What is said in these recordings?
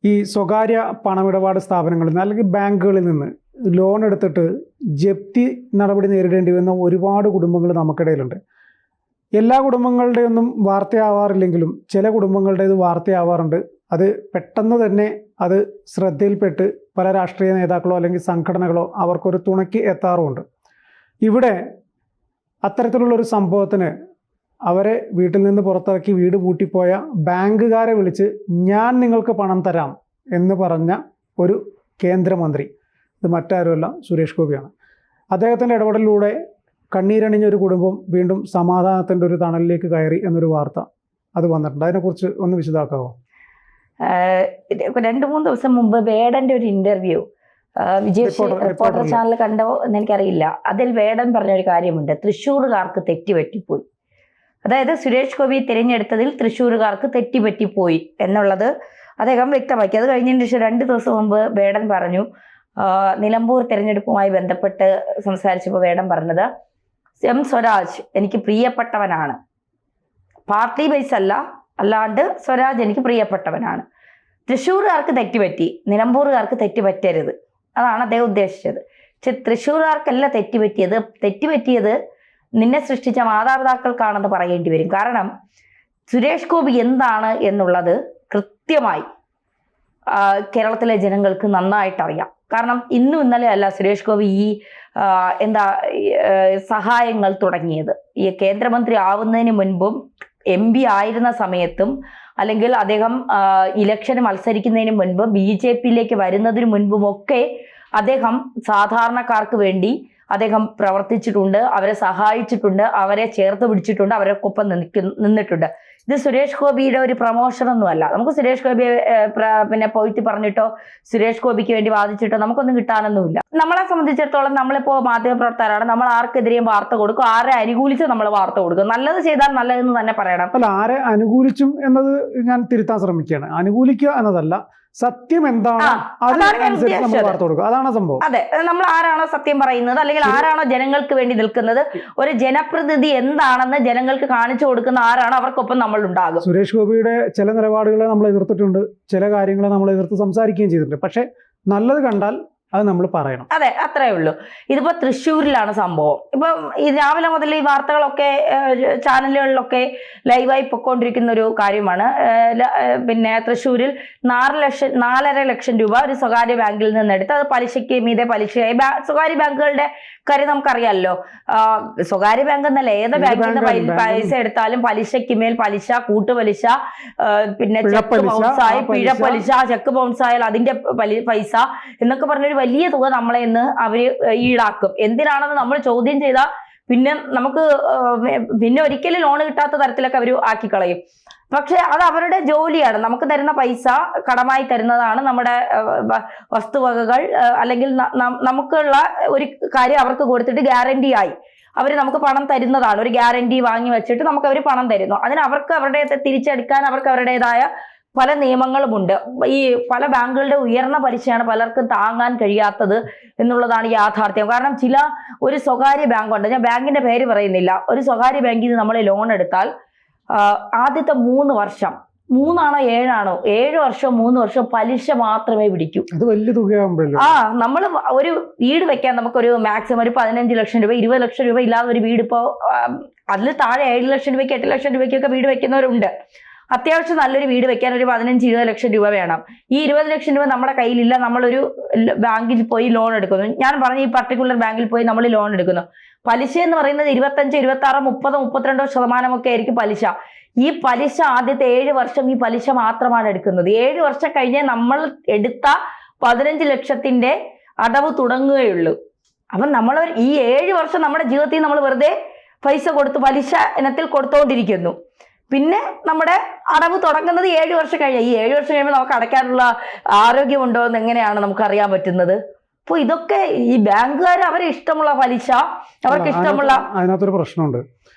ഈ സ്വകാര്യ പണമിടപാട് സ്ഥാപനങ്ങളിൽ നിന്ന് അല്ലെങ്കിൽ ബാങ്കുകളിൽ നിന്ന് ലോൺ എടുത്തിട്ട് ജപ്തി നടപടി നേരിടേണ്ടി വന്ന ഒരുപാട് കുടുംബങ്ങൾ നമുക്കിടയിലുണ്ട്. എല്ലാ കുടുംബങ്ങളുടെയൊന്നും വാർത്തയാവാറില്ലെങ്കിലും ചില കുടുംബങ്ങളുടേത് വാർത്തയാവാറുണ്ട്. അത് പെട്ടെന്ന് തന്നെ അത് ശ്രദ്ധയിൽപ്പെട്ട് പല രാഷ്ട്രീയ നേതാക്കളോ അല്ലെങ്കിൽ സംഘടനകളോ അവർക്കൊരു തുണയ്ക്ക് എത്താറുമുണ്ട്. ഇവിടെ അത്തരത്തിലുള്ളൊരു സംഭവത്തിന് അവരെ വീട്ടിൽ നിന്ന് പുറത്തിറക്കി വീട് പൂട്ടിപ്പോയ ബാങ്കുകാരെ വിളിച്ച് ഞാൻ നിങ്ങൾക്ക് പണം തരാം എന്ന് പറഞ്ഞ ഒരു കേന്ദ്രമന്ത്രി, ഇത് മറ്റാരുമല്ല സുരേഷ് ഗോപിയാണ്. അദ്ദേഹത്തിൻ്റെ ഇടപെടലിലൂടെ കണ്ണീരണിഞ്ഞൊരു കുടുംബം വീണ്ടും സമാധാനത്തിൻ്റെ ഒരു തണലിലേക്ക് കയറി എന്നൊരു വാർത്ത അത് വന്നിട്ടുണ്ട്. അതിനെക്കുറിച്ച് ഒന്ന് വിശദമാക്കാമോ? 2-3 ദിവസം മുമ്പ് വേടന്റെ ഒരു ഇന്റർവ്യൂ വിജയ് റിപ്പോർട്ടർ ചാനൽ കണ്ടോ എന്ന് എനിക്കറിയില്ല. അതിൽ വേടൻ പറഞ്ഞൊരു കാര്യമുണ്ട്, തൃശ്ശൂറുകാർക്ക് തെറ്റുപറ്റിപ്പോയി. അതായത് സുരേഷ് ഗോപി തിരഞ്ഞെടുത്തതിൽ തൃശ്ശൂരുകാർക്ക് തെറ്റുപറ്റിപ്പോയി എന്നുള്ളത് അദ്ദേഹം വ്യക്തമാക്കി. അത് കഴിഞ്ഞതിന് ശേഷം 2 ദിവസം മുമ്പ് വേടൻ പറഞ്ഞു, നിലമ്പൂർ തിരഞ്ഞെടുപ്പുമായി ബന്ധപ്പെട്ട് സംസാരിച്ചപ്പോൾ വേടൻ പറഞ്ഞത്, എം സ്വരാജ് എനിക്ക് പ്രിയപ്പെട്ടവനാണ്, പാർട്ടി ബേസ് അല്ലാണ്ട് സ്വരാജ് എനിക്ക് പ്രിയപ്പെട്ടവനാണ്. തൃശ്ശൂരുകാർക്ക് തെറ്റുപറ്റി, നിലമ്പൂറുകാർക്ക് തെറ്റുപറ്റരുത്, അതാണ് അദ്ദേഹം ഉദ്ദേശിച്ചത്. പക്ഷെ തൃശ്ശൂരുകാർക്കല്ല തെറ്റുപറ്റിയത് നിന്നെ സൃഷ്ടിച്ച മാതാപിതാക്കൾക്കാണെന്ന് പറയേണ്ടി വരും. കാരണം സുരേഷ് ഗോപി എന്താണ് എന്നുള്ളത് കൃത്യമായി കേരളത്തിലെ ജനങ്ങൾക്ക് നന്നായിട്ട് അറിയാം. കാരണം ഇന്നും ഇന്നലെ അല്ല സുരേഷ് ഗോപി ഈ സഹായങ്ങൾ തുടങ്ങിയത്. ഈ കേന്ദ്രമന്ത്രി ആവുന്നതിന് മുൻപും MP ആയിരുന്ന സമയത്തും അല്ലെങ്കിൽ അദ്ദേഹം ഇലക്ഷന് മത്സരിക്കുന്നതിന് മുൻപ് BJPയിലേക്ക് വരുന്നതിന് മുൻപുമൊക്കെ അദ്ദേഹം സാധാരണക്കാർക്ക് വേണ്ടി അദ്ദേഹം പ്രവർത്തിച്ചിട്ടുണ്ട്, അവരെ സഹായിച്ചിട്ടുണ്ട്, അവരെ ചേർത്ത് പിടിച്ചിട്ടുണ്ട്, അവരൊക്കൊപ്പം നിന്നിട്ടുണ്ട്. ഇത് സുരേഷ് ഗോപിയുടെ ഒരു പ്രമോഷനൊന്നുമല്ല. നമുക്ക് സുരേഷ് ഗോപിയെ പിന്നെ പോയിട്ട് പറഞ്ഞിട്ടോ സുരേഷ് ഗോപിക്ക് വേണ്ടി വാദിച്ചിട്ടോ നമുക്കൊന്നും കിട്ടാനൊന്നുമില്ല. നമ്മളെ സംബന്ധിച്ചിടത്തോളം നമ്മളിപ്പോൾ മാധ്യമപ്രവർത്തകരാണ്, നമ്മൾ ആർക്കെതിരെയും വാർത്ത കൊടുക്കും, ആരെ അനുകൂലിച്ച് നമ്മൾ വാർത്ത കൊടുക്കും. നല്ലത് ചെയ്താൽ നല്ലതെന്ന് തന്നെ പറയണം. അല്ല, ആരെ അനുകൂലിച്ചും എന്നത് ഞാൻ തിരുത്താൻ ശ്രമിക്കുകയാണ്. അനുകൂലിക്കുക എന്നതല്ല, സത്യം എന്താണ് അതിനനുസരിച്ച് നമ്മൾ വാർത്ത കൊടുക്കുക, അതാണ് സംഭവം. അതെ, നമ്മൾ ആരാണോ സത്യം പറയുന്നത് അല്ലെങ്കിൽ ആരാണോ ജനങ്ങൾക്ക് വേണ്ടി നിൽക്കുന്നത്, ഒരു ജനപ്രതിനിധി എന്താണെന്ന് ജനങ്ങൾക്ക് കാണിച്ചു കൊടുക്കുന്ന ആരാണോ അവർക്കൊപ്പം നമ്മൾ ഉണ്ടാകും. സുരേഷ് ഗോപിയുടെ ചില നിലപാടുകളെ നമ്മൾ എതിർത്തിട്ടുണ്ട്, ചില കാര്യങ്ങളെ നമ്മൾ എതിർത്ത് സംസാരിക്കുകയും ചെയ്തിട്ടുണ്ട്. പക്ഷെ നല്ലത് കണ്ടാൽ അത് നമ്മൾ പറയണം. അതെ, അത്രേ ഉള്ളൂ. ഇതിപ്പോ തൃശ്ശൂരിലാണ് സംഭവം. ഇപ്പൊ ഈ രാവിലെ മുതൽ ഈ വാർത്തകളൊക്കെ ചാനലുകളിലൊക്കെ ലൈവായി പൊക്കോണ്ടിരിക്കുന്ന ഒരു കാര്യമാണ്. പിന്നെ തൃശ്ശൂരിൽ 4.5 ലക്ഷം രൂപ ഒരു സ്വകാര്യ ബാങ്കിൽ നിന്നെടുത്ത് അത് പലിശയ്ക്ക് മീതെ പലിശയായി. സ്വകാര്യ ബാങ്കുകളുടെ കാര്യം നമുക്കറിയാമല്ലോ. സ്വകാര്യ ബാങ്ക് എന്നല്ല, ഏത് ബാങ്കിൽ നിന്ന് പൈസ എടുത്താലും പലിശയ്ക്ക് മേൽ പലിശ, കൂട്ടുപലിശ, പിന്നെ ചെക്ക് ബൗൺസായി പിഴ പലിശ, ചെക്ക് ബൗൺസായാൽ അതിന്റെ പൈസ എന്നൊക്കെ പറഞ്ഞൊരു വലിയ തുക നമ്മളെ ഇന്ന് അവര് ഈടാക്കും. എന്തിനാണെന്ന് നമ്മൾ ചോദ്യം ചെയ്താൽ പിന്നെ നമുക്ക് പിന്നെ ഒരിക്കലും ലോൺ കിട്ടാത്ത തരത്തിലൊക്കെ അവർ ആക്കിക്കളയും. പക്ഷെ അത് അവരുടെ ജോലിയാണ്. നമുക്ക് തരുന്ന പൈസ കടമായി തരുന്നതാണ്. നമ്മുടെ വസ്തുവകകൾ അല്ലെങ്കിൽ നമുക്കുള്ള ഒരു കാര്യം അവർക്ക് കൊടുത്തിട്ട് ഗ്യാരണ്ടി ആയി അവർ നമുക്ക് പണം തരുന്നതാണ്. ഒരു ഗ്യാരണ്ടി വാങ്ങി വെച്ചിട്ട് നമുക്ക് അവർ പണം തരുന്നു. അതിന് അവർക്ക് അവരുടെ തിരിച്ചെടുക്കാൻ അവർക്ക് അവരുടേതായ പല നിയമങ്ങളുമുണ്ട്. ഈ പല ബാങ്കുകളുടെ ഉയർന്ന പലിശയാണ് പലർക്കും താങ്ങാൻ കഴിയാത്തത് എന്നുള്ളതാണ് യാഥാർത്ഥ്യം. കാരണം ഒരു സ്വകാര്യ ബാങ്കുണ്ട്, ഞാൻ ബാങ്കിന്റെ പേര് പറയുന്നില്ല, ഒരു സ്വകാര്യ ബാങ്കിൽ നിന്ന് നമ്മൾ ലോൺ എടുത്താൽ ആദ്യത്തെ 3 വർഷം, 3 ആണോ 7 ആണോ, 7 വർഷം 3 വർഷം പലിശ മാത്രമേ പിടിക്കൂ. അത് വലിയ തുകയാകുമ്പോഴല്ലോ. നമ്മൾ ഒരു വീട് വെക്കാൻ നമുക്കൊരു മാക്സിമം ഒരു 15 ലക്ഷം രൂപ 20 ലക്ഷം രൂപ ഇല്ലാതെ ഒരു വീട് ഇപ്പോൾ അതിൽ താഴെ 7 ലക്ഷം രൂപയ്ക്ക് 8 ലക്ഷം രൂപയ്ക്കൊക്കെ വീട് വെക്കുന്നവരുണ്ട്. അത്യാവശ്യം നല്ലൊരു വീട് വെക്കാൻ ഒരു 15-20 ലക്ഷം രൂപ വേണം. ഈ 20 ലക്ഷം രൂപ നമ്മുടെ കയ്യിലില്ല. നമ്മളൊരു ബാങ്കിൽ പോയി ലോൺ എടുക്കുന്നു. ഞാൻ പറഞ്ഞ ഈ പർട്ടിക്കുലർ ബാങ്കിൽ പോയി നമ്മൾ ലോൺ എടുക്കുന്നു. പലിശ എന്ന് പറയുന്നത് 25, 26, 30, 32% ആയിരിക്കും പലിശ. ഈ പലിശ ആദ്യത്തെ 7 വർഷം ഈ പലിശ മാത്രമാണ് എടുക്കുന്നത്. 7 വർഷം കഴിഞ്ഞേ നമ്മൾ എടുത്ത 15 ലക്ഷത്തിന്റെ അടവ് തുടങ്ങുകയുള്ളൂ. അപ്പം നമ്മൾ ഈ 7 വർഷം നമ്മുടെ ജീവിതത്തിൽ നമ്മൾ വെറുതെ പൈസ കൊടുത്ത് പലിശ ഇനത്തിൽ കൊടുത്തുകൊണ്ടിരിക്കുന്നു. പിന്നെ നമ്മുടെ അടവ് തുടങ്ങുന്നത് 7 വർഷം കഴിഞ്ഞ. ഈ 7 വർഷം കഴിയുമ്പോൾ നമുക്ക് അടയ്ക്കാനുള്ള ആരോഗ്യമുണ്ടോ എന്ന് എങ്ങനെയാണ് നമുക്ക് അറിയാൻ പറ്റുന്നത്? അപ്പോൾ ഇതൊക്കെ ഈ ബാങ്കുകാർ അവരെ ഇഷ്ടമുള്ള പലിശ, അവർക്ക് ഇഷ്ടമുള്ള. അതിനകത്തൊരു പ്രശ്നമുണ്ട്.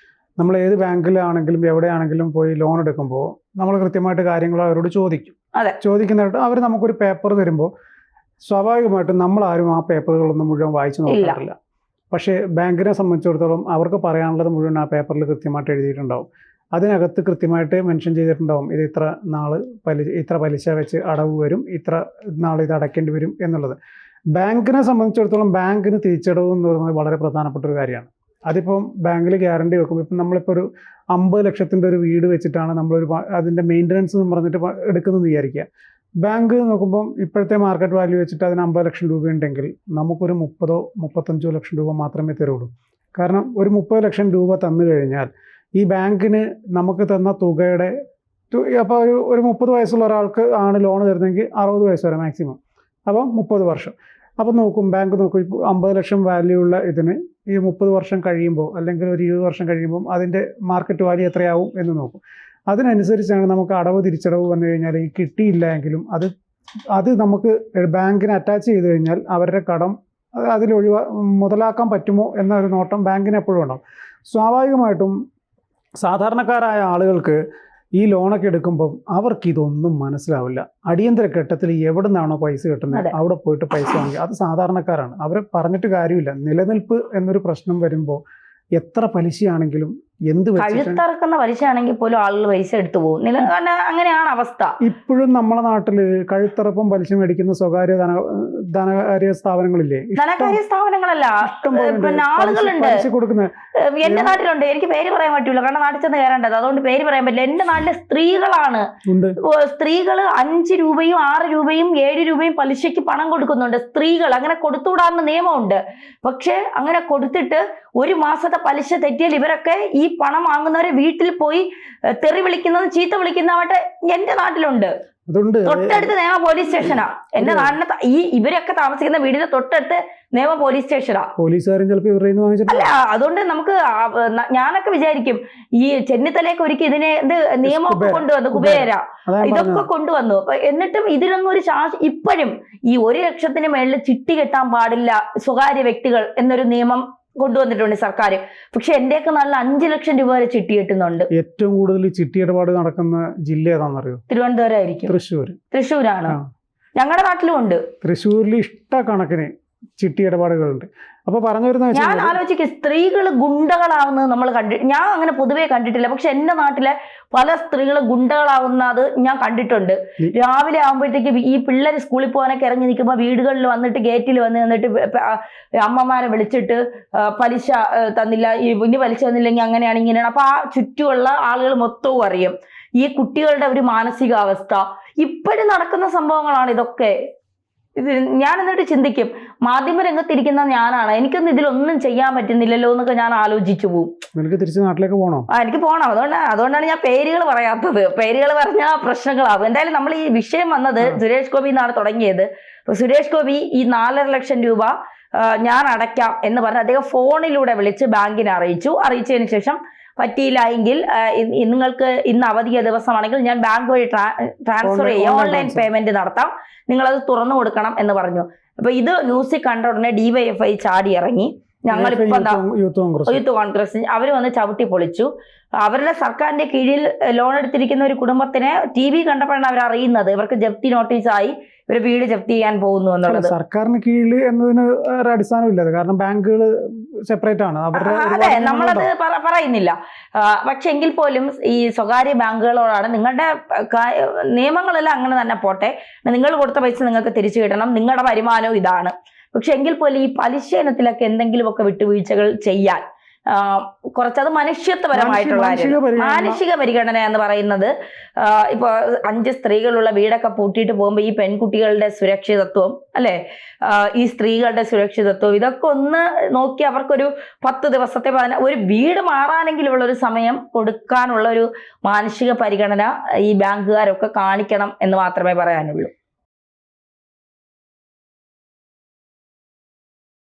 നമ്മൾ ഏത് ബാങ്കിലാണെങ്കിലും എവിടെയാണെങ്കിലും പോയി ലോൺ എടുക്കുമ്പോൾ നമ്മൾ കൃത്യമായിട്ട് കാര്യങ്ങൾ അവരോട് ചോദിക്കും. ചോദിക്കുന്നതായിട്ട് അവർ നമുക്കൊരു പേപ്പർ തരുമ്പോൾ സ്വാഭാവികമായിട്ടും നമ്മളാരും ആ പേപ്പറുകളൊന്നും മുഴുവൻ വായിച്ചു നോക്കാറില്ല. പക്ഷേ ബാങ്കിനെ സംബന്ധിച്ചിടത്തോളം അവർക്ക് പറയാനുള്ളത് മുഴുവൻ ആ പേപ്പറിൽ കൃത്യമായിട്ട് എഴുതിയിട്ടുണ്ടാവും. അതിനകത്ത് കൃത്യമായിട്ട് മെൻഷൻ ചെയ്തിട്ടുണ്ടാവും ഇത് ഇത്ര പലിശ വെച്ച് അടവ് വരും, ഇത്ര നാൾ ഇത് അടയ്ക്കേണ്ടി വരും എന്നുള്ളത്. ബാങ്കിനെ സംബന്ധിച്ചിടത്തോളം ബാങ്കിന് തിരിച്ചടവ് എന്ന് പറയുന്നത് വളരെ പ്രധാനപ്പെട്ട ഒരു കാര്യമാണ്. അതിപ്പം ബാങ്കിൽ ഗ്യാരണ്ടി വെക്കുമ്പോൾ ഇപ്പം നമ്മളിപ്പോൾ ഒരു 50 ലക്ഷത്തിൻ്റെ ഒരു വീട് വെച്ചിട്ടാണ് നമ്മളൊരു അതിൻ്റെ മെയിൻ്റനൻസ് എന്ന് പറഞ്ഞിട്ട് എടുക്കുന്നത് വിചാരിക്കുക. ബാങ്ക് നോക്കുമ്പം ഇപ്പോഴത്തെ മാർക്കറ്റ് വാല്യൂ വെച്ചിട്ട് അതിന് 50 ലക്ഷം രൂപ ഉണ്ടെങ്കിൽ നമുക്കൊരു 30-35 ലക്ഷം രൂപ മാത്രമേ തരുള്ളൂ. കാരണം ഒരു 30 ലക്ഷം രൂപ തന്നു കഴിഞ്ഞാൽ ഈ ബാങ്കിന് നമുക്ക് തന്ന തുകയുടെ അപ്പോൾ ഒരു 30 വയസ്സുള്ള ഒരാൾക്ക് ആണ് ലോൺ തരുന്നതെങ്കിൽ 60 വയസ്സ് വരെ മാക്സിമം, അപ്പം 30 വർഷം. അപ്പം ബാങ്ക് നോക്കും ഇപ്പോൾ 50 ലക്ഷം വാല്യൂ ഉള്ള ഇതിന് ഈ 30 വർഷം കഴിയുമ്പോൾ അല്ലെങ്കിൽ ഒരു 20 വർഷം കഴിയുമ്പം അതിൻ്റെ മാർക്കറ്റ് വാല്യൂ എത്രയാവും എന്ന് നോക്കും. അതിനനുസരിച്ചാണ് നമുക്ക് അടവ് തിരിച്ചടവ് വന്നു കഴിഞ്ഞാൽ ഈ കിട്ടിയില്ല എങ്കിലും അത് നമുക്ക് ബാങ്കിന് അറ്റാച്ച് ചെയ്ത് കഴിഞ്ഞാൽ അവരുടെ കടം മുതലാക്കാൻ പറ്റുമോ എന്നൊരു നോട്ടം ബാങ്കിന് എപ്പോഴും ഉണ്ടാവും. സ്വാഭാവികമായിട്ടും സാധാരണക്കാരായ ആളുകൾക്ക് ഈ ലോണൊക്കെ എടുക്കുമ്പം അവർക്ക് ഇതൊന്നും മനസ്സിലാവില്ല. അടിയന്തര ഘട്ടത്തിൽ എവിടെ നിന്നാണോ പൈസ കിട്ടുന്നത് അവിടെ പോയിട്ട് പൈസ വാങ്ങി, അത് സാധാരണക്കാരാണ്. അവരെ പറഞ്ഞിട്ട് കാര്യമില്ല. നിലനിൽപ്പ് എന്നൊരു പ്രശ്നം വരുമ്പോൾ എത്ര പലിശയാണെങ്കിലും കഴുത്തറക്കുന്ന പലിശയാണെങ്കിൽ പോലും ആളുകൾ പൈസ എടുത്തു പോകും. അങ്ങനെയാണ് അവസ്ഥ. ഇപ്പോഴും നമ്മുടെ നാട്ടില് കഴുത്തറപ്പം പലിശ മേടിക്കുന്ന സ്വകാര്യ ധനകാര്യ സ്ഥാപനങ്ങളില്ലേ? ധനകാര്യ സ്ഥാപനങ്ങളല്ല, പിന്നെ ആളുകളുണ്ട്. എന്റെ നാട്ടിലുണ്ട്. എനിക്ക് പേര് പറയാൻ പറ്റൂല, കാരണം നാട്ടിൽ ചെന്ന് കയറേണ്ടത്, അതുകൊണ്ട് പേര് പറയാൻ പറ്റില്ല. എന്റെ നാട്ടിലെ സ്ത്രീകളാണ്. സ്ത്രീകള് 5 രൂപയും 6 രൂപയും 7 രൂപയും പലിശയ്ക്ക് പണം കൊടുക്കുന്നുണ്ട്. സ്ത്രീകൾ അങ്ങനെ കൊടുത്തുകൂടാന്ന് നിയമമുണ്ട്. പക്ഷെ അങ്ങനെ കൊടുത്തിട്ട് ഒരു മാസത്തെ പലിശ തെറ്റിയാൽ ഇവരൊക്കെ ഈ പണം വാങ്ങുന്നവരെ വീട്ടിൽ പോയി തെറി വിളിക്കുന്നതും ചീത്ത വിളിക്കുന്നതായിട്ട് എന്റെ നാട്ടിലുണ്ട്. തൊട്ടടുത്ത് നിയമ പോലീസ് സ്റ്റേഷനാ. എന്റെ നാടിന് ഇവരൊക്കെ താമസിക്കുന്ന വീടിന്റെ തൊട്ടടുത്ത് നിയമ പോലീസ് സ്റ്റേഷനാ. അല്ല, അതുകൊണ്ട് നമുക്ക് ഞാനൊക്കെ വിചാരിക്കും ഈ ചെന്നിത്തലയൊക്കെ ഒരിക്കൽ ഇതിനെ നിയമമൊക്കെ കൊണ്ടുവന്നു, കുബേര ഇതൊക്കെ കൊണ്ടുവന്നു. എന്നിട്ടും ഇതിനൊന്നും ഒരു ഇപ്പോഴും ഈ 1 ലക്ഷത്തിന് മേളിൽ ചിട്ടി കെട്ടാൻ പാടില്ല സ്വകാര്യ വ്യക്തികൾ എന്നൊരു നിയമം കൊണ്ടുവന്നിട്ടുണ്ട് സർക്കാർ. പക്ഷെ എന്റെയൊക്കെ നാട്ടിൽ 5 ലക്ഷം രൂപ വരെ ചിട്ടി കിട്ടുന്നുണ്ട്. ഏറ്റവും കൂടുതൽ ചിട്ടി ഇടപാട് നടക്കുന്ന ജില്ല ഏതാണെന്നറിയോ? തിരുവനന്തപുരം ആയിരിക്കും. തൃശ്ശൂരാണ്. ഞങ്ങളുടെ നാട്ടിലും ഉണ്ട്. തൃശ്ശൂരിൽ ഇഷ്ടക്കണക്കിന് ചിട്ടി ഇടപാടുകളുണ്ട്. അപ്പൊ പറഞ്ഞു വരുന്ന ഞാൻ ആലോചിക്കും, സ്ത്രീകൾ ഗുണ്ടകളാവുന്നത് നമ്മൾ ഞാൻ അങ്ങനെ പൊതുവേ കണ്ടിട്ടില്ല. പക്ഷെ എന്റെ നാട്ടിലെ പല സ്ത്രീകൾ ഗുണ്ടകളാവുന്നത് ഞാൻ കണ്ടിട്ടുണ്ട്. രാവിലെ ആകുമ്പോഴത്തേക്ക് ഈ പിള്ളേർ സ്കൂളിൽ പോകാനൊക്കെ ഇറങ്ങി നിൽക്കുമ്പോൾ വീടുകളിൽ വന്നിട്ട് ഗേറ്റിൽ വന്നിട്ട് അമ്മമാരെ വിളിച്ചിട്ട് പലിശ തന്നില്ല, ഇനി പലിശ തന്നില്ലെങ്കിൽ അങ്ങനെയാണ് ഇങ്ങനെയാണ്. അപ്പൊ ആ ചുറ്റുമുള്ള ആളുകൾ മൊത്തവും അറിയും ഈ കുട്ടികളുടെ ഒരു മാനസികാവസ്ഥ. ഇപ്പോഴും നടക്കുന്ന സംഭവങ്ങളാണ് ഇതൊക്കെ. ഞാൻ എന്നിട്ട് ചിന്തിക്കും, മാധ്യമ രംഗത്തിരിക്കുന്ന ഞാനാണ്, എനിക്കൊന്നും ഇതിലൊന്നും ചെയ്യാൻ പറ്റുന്നില്ലല്ലോ എന്നൊക്കെ ഞാൻ ആലോചിച്ചു പോകും. തിരിച്ച് നാട്ടിലേക്ക് പോകണോ? എനിക്ക് പോകണം. അതുകൊണ്ടാണ് ഞാൻ പേരുകൾ പറയാത്തത്. പേരുകൾ പറഞ്ഞാൽ പ്രശ്നങ്ങളാവും. എന്തായാലും നമ്മൾ ഈ വിഷയം വന്നത് സുരേഷ് ഗോപി എന്നാണ് തുടങ്ങിയത്. അപ്പൊ സുരേഷ് ഗോപി ഈ 4.5 ലക്ഷം രൂപ ഞാൻ അടയ്ക്കാം എന്ന് പറഞ്ഞ് അദ്ദേഹം ഫോണിലൂടെ വിളിച്ച് ബാങ്കിനെ അറിയിച്ചതിന് ശേഷം പറ്റിയില്ല എങ്കിൽ നിങ്ങൾക്ക് ഇന്ന് അവധിയ ദിവസമാണെങ്കിൽ ഞാൻ ബാങ്ക് വഴി ട്രാൻസ്ഫർ ചെയ്യാം, ഓൺലൈൻ പേയ്മെന്റ് നടത്താം, നിങ്ങളത് തുറന്നു കൊടുക്കണം എന്ന് പറഞ്ഞു. അപ്പൊ ഇത് ന്യൂസിൽ കണ്ട ഉടനെ DYFI ചാടി ഇറങ്ങി. ഞങ്ങളിപ്പോ യൂത്ത് കോൺഗ്രസ് അവര് വന്ന് ചവിട്ടി പൊളിച്ചു. അവരുടെ സർക്കാരിന്റെ കീഴിൽ ലോൺ എടുത്തിരിക്കുന്ന ഒരു കുടുംബത്തിനെ TV കണ്ടപ്പോഴാണ് അവർ അറിയുന്നത് ഇവർക്ക് ജപ്തി നോട്ടീസായി, ഇവര് വീട് ജപ്തി ചെയ്യാൻ പോകുന്നു എന്നുള്ളത്. സർക്കാരിന് കീഴിൽ എന്നതിന് ഒരു അടിസ്ഥാനമില്ല, കാരണം ബാങ്കുകൾ സെപ്പറേറ്റ് ആണ്. അതെ, നമ്മളത് പറയുന്നില്ല. പക്ഷെ എങ്കിൽ പോലും ഈ സ്വകാര്യ ബാങ്കുകളോടാണ് നിങ്ങളുടെ നിയമങ്ങളെല്ലാം അങ്ങനെ തന്നെ പോട്ടെ, നിങ്ങൾ കൊടുത്ത പൈസ നിങ്ങൾക്ക് തിരിച്ചു കിട്ടണം, നിങ്ങളുടെ വരുമാനവും ഇതാണ്. പക്ഷെ എങ്കിൽ പോലും ഈ പലിശ ഇനത്തിലൊക്കെ എന്തെങ്കിലുമൊക്കെ വിട്ടുവീഴ്ചകൾ ചെയ്യാൻ കുറച്ചത് മനുഷ്യത്വപരമായിട്ടുള്ള മാനുഷിക പരിഗണന എന്ന് പറയുന്നത്. ഇപ്പൊ 5 സ്ത്രീകളുള്ള വീടൊക്കെ പൂട്ടിയിട്ട് പോകുമ്പോൾ ഈ പെൺകുട്ടികളുടെ സുരക്ഷിതത്വം അല്ലെ, ഈ സ്ത്രീകളുടെ സുരക്ഷിതത്വം ഇതൊക്കെ ഒന്ന് നോക്കി അവർക്കൊരു 10 ദിവസത്തെ ഒരു വീട് മാറാനെങ്കിലും ഉള്ള ഒരു സമയം കൊടുക്കാനുള്ള ഒരു മാനുഷിക പരിഗണന ഈ ബാങ്കുകാരൊക്കെ കാണിക്കണം എന്ന് മാത്രമേ പറയാനുള്ളൂ.